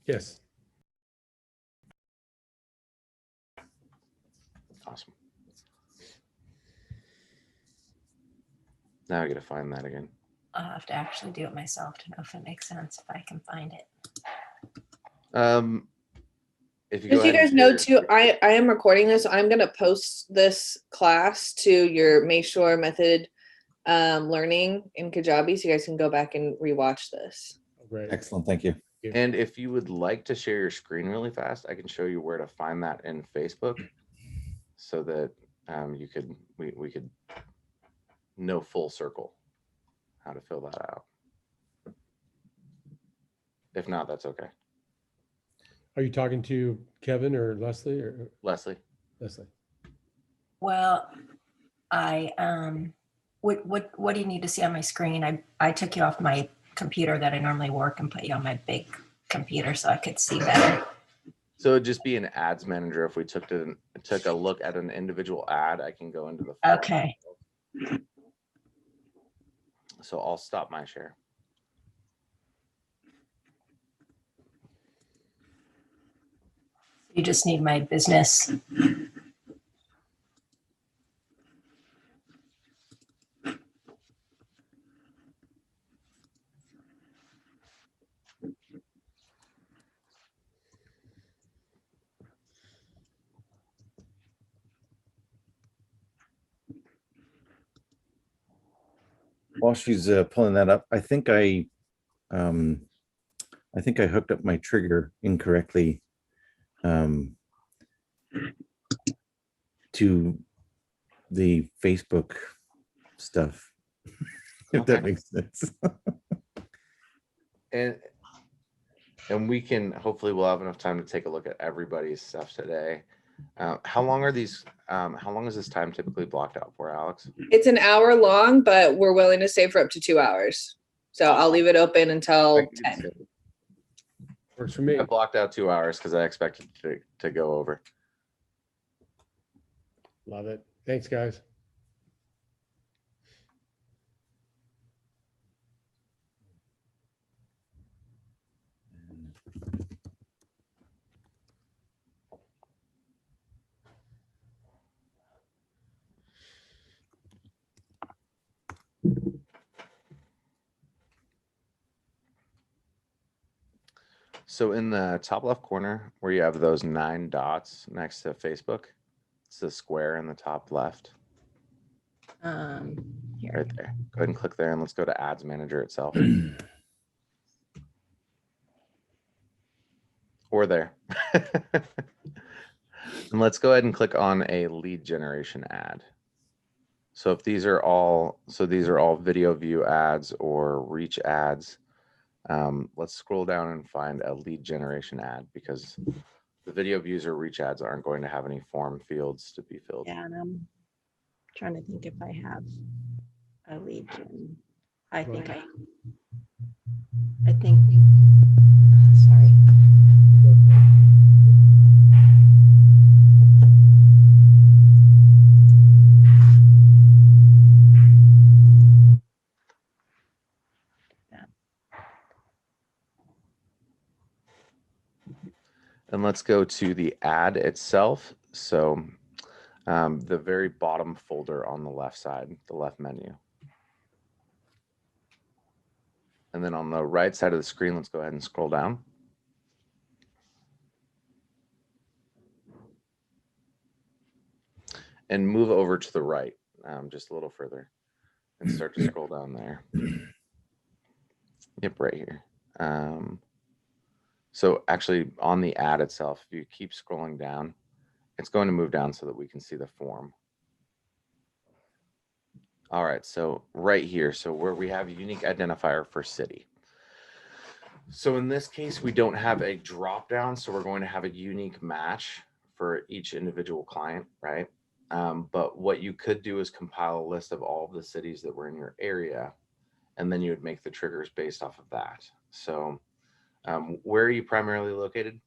Yes. Awesome. Now I gotta find that again. I'll have to actually do it myself to know if it makes sense, if I can find it. If you Just go so you ahead guys and know share- too, I am recording this. I'm gonna post this class to your Make Sure Method learning in Kajabi, so you guys can go back and rewatch this. Great. Excellent, thank you. And if you would like to share your screen really fast, I can show you where to find that in Facebook, so that we could know full circle how to fill that out. If not, that's okay. Are you talking to Kevin or Leslie or Leslie. Leslie? Well, what do you need to see on my screen? I took you off my computer that I normally work and put you on my big computer so I could see better. So it'd just be an ads manager. If we took a look at an individual ad, I can go into the form. Okay. So I'll stop my share. You just need my business. While she's pulling that up, I think I hooked up my trigger incorrectly to the Facebook stuff. If that Okay. makes sense. And we can, hopefully we'll have enough time to take a look at everybody's stuff today. How long is this time typically blocked out for, Alex? It's an hour long, but we're willing to stay for up to 2 hours. So I'll leave it open until 10. Works for me. I blocked out 2 hours because I expected to go over. Love it. Thanks, guys. So in the top left corner where you have those 9 dots next to Facebook, it's the square in the top left, Here. right there. Go ahead and click there and let's go to Ads Manager itself. Or there. And let's go ahead and click on a lead generation ad. So if these are all video view ads or reach ads, let's scroll down and find a lead generation ad, because the video views or reach ads aren't going to have any form fields to be filled. Yeah, and I'm trying to think if I have a lead gen. I think, sorry. And let's go to the ad itself. So the very bottom folder on the left side, the left menu. And then on the right side of the screen, let's go ahead and scroll down. And move over to the right, just a little further, and start to scroll down there. Yep, right here. So actually on the ad itself, if you keep scrolling down, it's going to move down so that we can see the form. All right, so right here, so where we have a unique identifier for city. So in this case, we don't have a drop down, so we're going to have a unique match for each individual client, right? But what you could do is compile a list of all of the cities that were in your area, and then you would make the triggers based off of that. So where are you primarily located?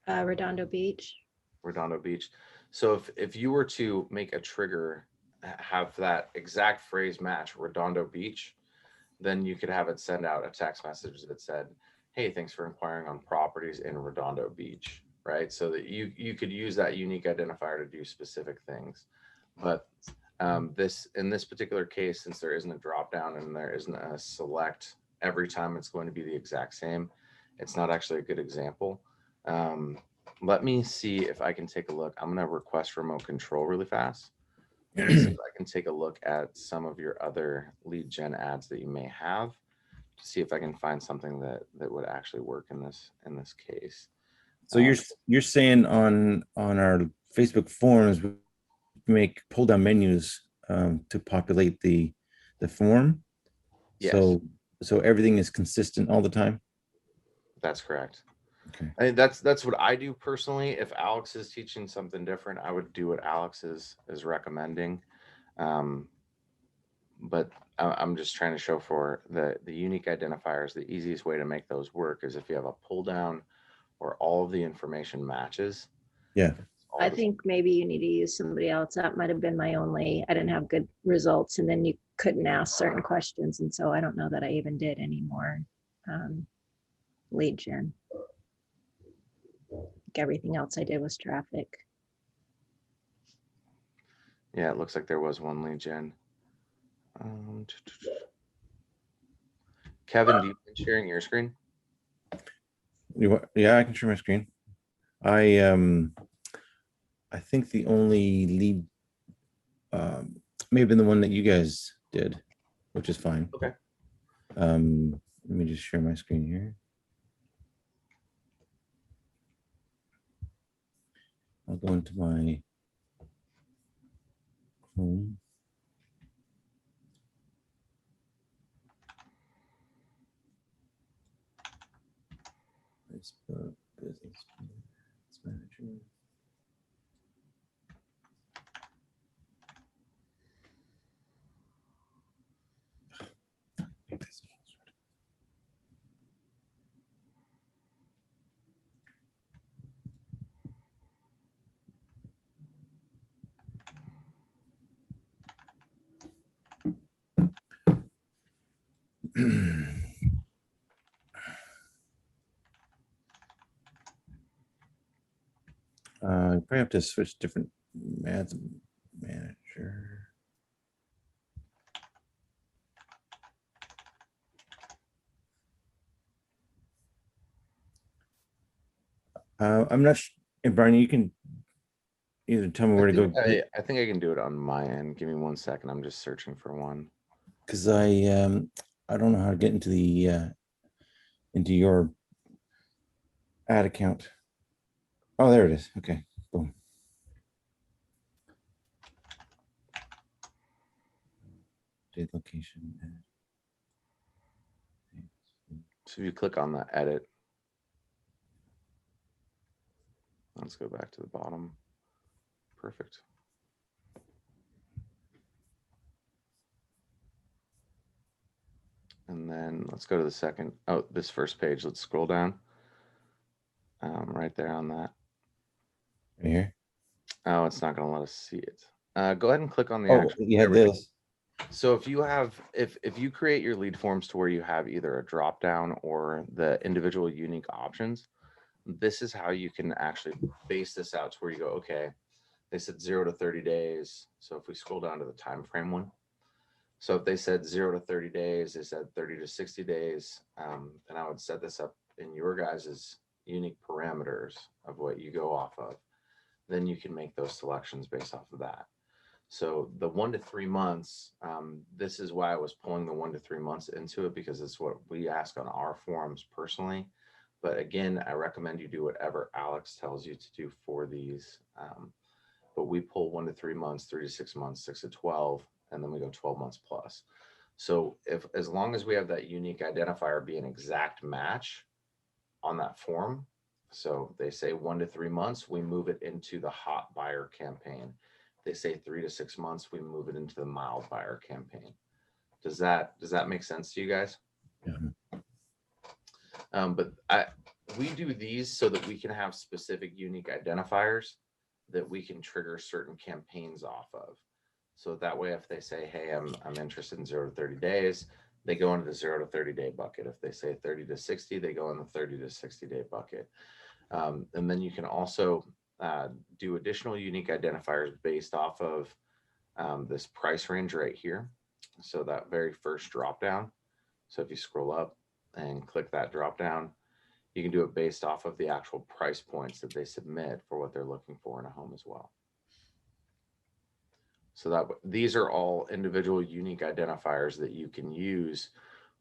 Redondo Beach. Redondo Beach. So if you were to make a trigger, have that exact phrase match Redondo Beach, then you could have it send out a text message that said, hey, thanks for inquiring on properties in Redondo Beach, right? So that you could use that unique identifier to do specific things. But in this particular case, since there isn't a drop down and there isn't a select every time it's going to be the exact same, it's not actually a good example. Let me see if I can take a look. I'm going to request remote control really fast. And see if I can take a look at some of your other lead gen ads that you may have to see if I can find something that would actually work in this case. So you're saying on our Facebook forums, we make pull down menus to populate the form. Yes. So everything is consistent all the time. That's correct. Okay. I mean, that's what I do personally. If Alex is teaching something different, I would do what Alex is recommending. But I'm just trying to show for the unique identifiers, the easiest way to make those work is if you have a pull down where all of the information matches. Yeah. I think maybe you need to use somebody else. That might have been my only, I didn't have good results, and then you couldn't ask certain questions. And so I don't know that I even did any more lead gen. Like everything else I did was traffic. Yeah, it looks like there was one lead gen. Kevin, do you mind sharing your screen? Yeah, I can share my screen. I think the only lead may have been the one that you guys did, which is fine. Okay. Let me just share my screen here. I'll go into my Chrome. Facebook Business Manager. You probably have to switch different ads manager. I'm not and Brian, you can either tell me where to go, I think I can do it on my end. Give me 1 second. I'm just searching for one. because I don't know how to get into the into your ad account. Oh, there it is. Okay, boom. Date location. So if you click on the edit, let's go back to the bottom. Perfect. And then let's go to the second. Oh, this first page. Let's scroll down. Right there on that. Right here. Oh, it's not going to let us see it. Go ahead and click on the Oh, actual. you had this. So if you have, if you create your lead forms to where you have either a drop down or the individual unique options, this is how you can actually base this out to where you go, okay, they said 0 to 30 days. So if we scroll down to the time frame one, so if they said 0 to 30 days, they said 30 to 60 days, then I would set this up in your guys's unique parameters of what you go off of. Then you can make those selections based off of that. So the 1 to 3 months, this is why I was pulling the 1 to 3 months into it, because it's what we ask on our forums personally. But again, I recommend you do whatever Alex tells you to do for these. But we pull 1 to 3 months, 3 to 6 months, 6 to 12, and then we go 12 months plus. So as long as we have that unique identifier be an exact match on that form, so they say 1 to 3 months, we move it into the hot buyer campaign. They say 3 to 6 months, we move it into the mild buyer campaign. Does that make sense to you guys? Yeah. But we do these so that we can have specific unique identifiers that we can trigger certain campaigns off of. So that way, if they say, hey, I'm interested in 0 to 30 days, they go into the 0 to 30 day bucket. If they say 30 to 60, they go in the 30 to 60 day bucket. And then you can also do additional unique identifiers based off of this price range right here. So that very first drop down. So if you scroll up and click that drop down, you can do it based off of the actual price points that they submit for what they're looking for in a home as well. So that these are all individual unique identifiers that you can use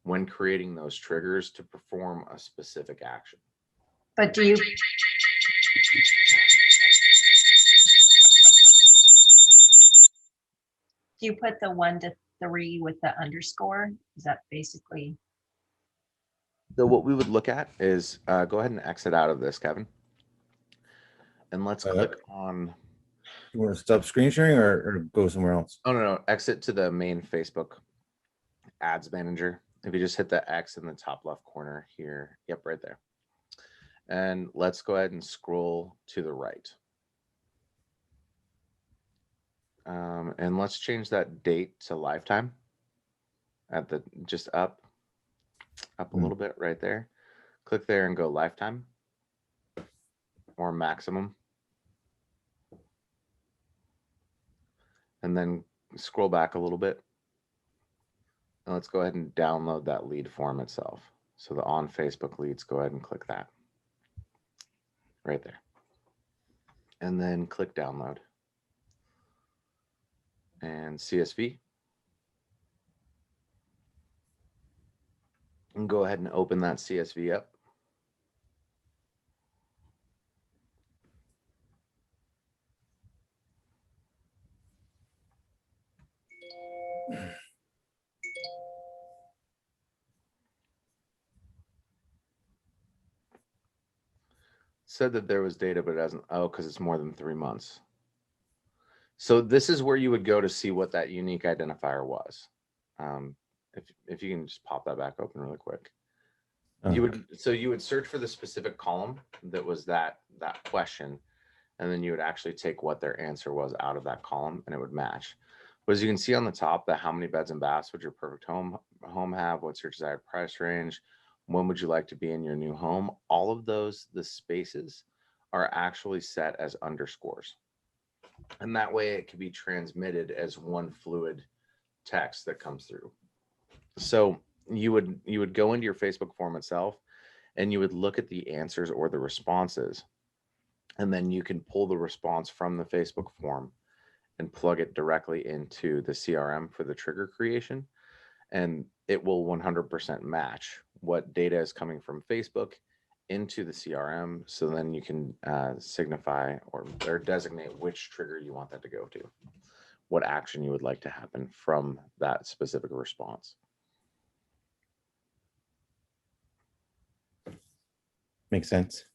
when creating those triggers to perform a specific action. But do you put the 1 to 3 with the underscore? Is that basically? So what we would look at is go ahead and exit out of this, Kevin. And let's click on. You want to stop screen sharing or go somewhere else? Oh, no, exit to the main Facebook ads manager. If you just hit the X in the top left corner here. Yep, right there. And let's go ahead and scroll to the right. And let's change that date to lifetime at the just up a little bit right there. Click there and go lifetime or maximum. And then scroll back a little bit. And let's go ahead and download that lead form itself. So the on Facebook leads, go ahead and click that right there. And then click download. And CSV. And go ahead and open that CSV up. Said that there was data, but it doesn't. Oh, because it's more than 3 months. So this is where you would go to see what that unique identifier was. If you can just pop that back open really quick. You would search for the specific column that was that question, and then you would actually take what their answer was out of that column, and it would match. But as you can see on the top, that how many beds and baths would your perfect home have? What's your desired price range? When would you like to be in your new home? All of those, the spaces are actually set as underscores. And that way it can be transmitted as one fluid text that comes through. So you would go into your Facebook form itself and you would look at the answers or the responses. And then you can pull the response from the Facebook form and plug it directly into the CRM for the trigger creation. And it will 100% match what data is coming from Facebook into the CRM. So then you can signify or designate which trigger you want that to go to, what action you would like to happen from that specific response. Makes sense.